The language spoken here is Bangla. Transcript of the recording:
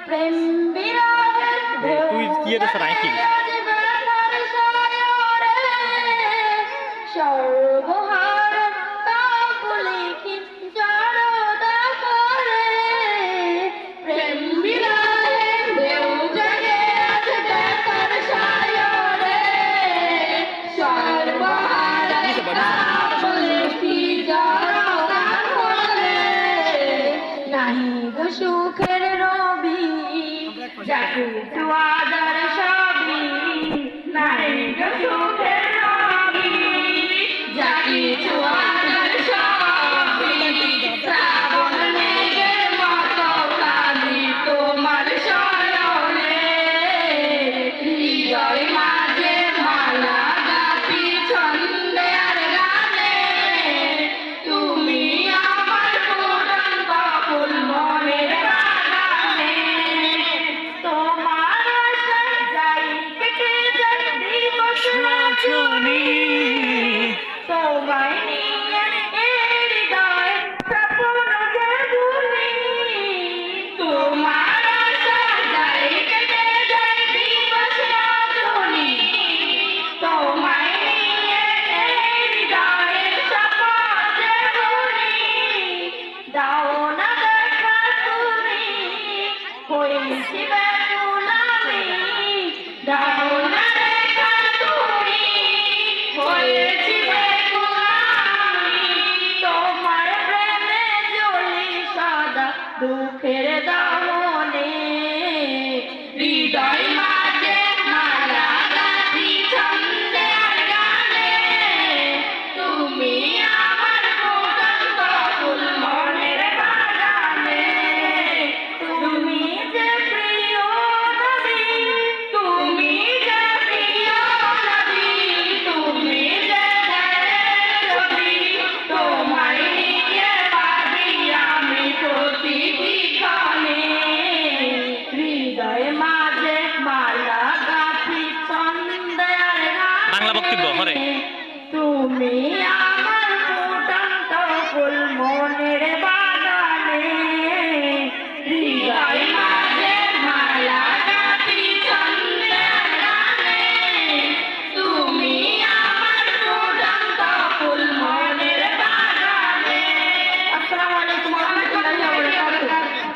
প্রেম বিরহের ঢেউ তুই কি এটা রাখি সর্বহার কাকুলিকি জড়তা করে প্রেম বিরহের ঢেউ জেগে আছে দেখার সায়রে সর্বহার কাকুলিকি জড়তা করে নাহি গো সুখের রবি যাকে আদার সবই নাহি গো সুখের রবি যাকে আদার সবই শ্রাবণ মেঘের মতো কালি তোমার শয়নে হৃদয় মাঝে মালা গাথি ছন্দে আর গানে তুমি আমার ফুটন্ত ফুল মনের বাগানে তোমার আশায় যাই কেটে যাই দিবস রজনী তোমায় নিয়ে এই হৃদয় স্বপ্ন যে বুনি তোমার আশায় যাই কেটে যাই দিবস রজনী তোমায় নিয়ে এই হৃদয়ের স্বপ্ন যে বুনি দাও না দেখা তুমি হয়েছি ব্যাকুল আমি দাও না দেখা তুমি হয়েছি ব্যাকুল আমি তোমার প্রেমে জ্বলি সদা দুঃখের দামনে হৃদয় মাঝে মালা গাথি ছন্দে আর গানে তুমি আমার ফুটন্ত ফুল মনের বাগানে তুমি যে প্রিয় নবী তুমি যে প্রিয় নবী তুমি যে ছবি তোমায় নিয়ে ভাবি আমি প্রতিক্ষণে হৃদয় মাঝে মালা গাথি ছন্দে আর বাংলা বক্তব্য হরে গানে তুমি আমার ফুটন্ত ফুল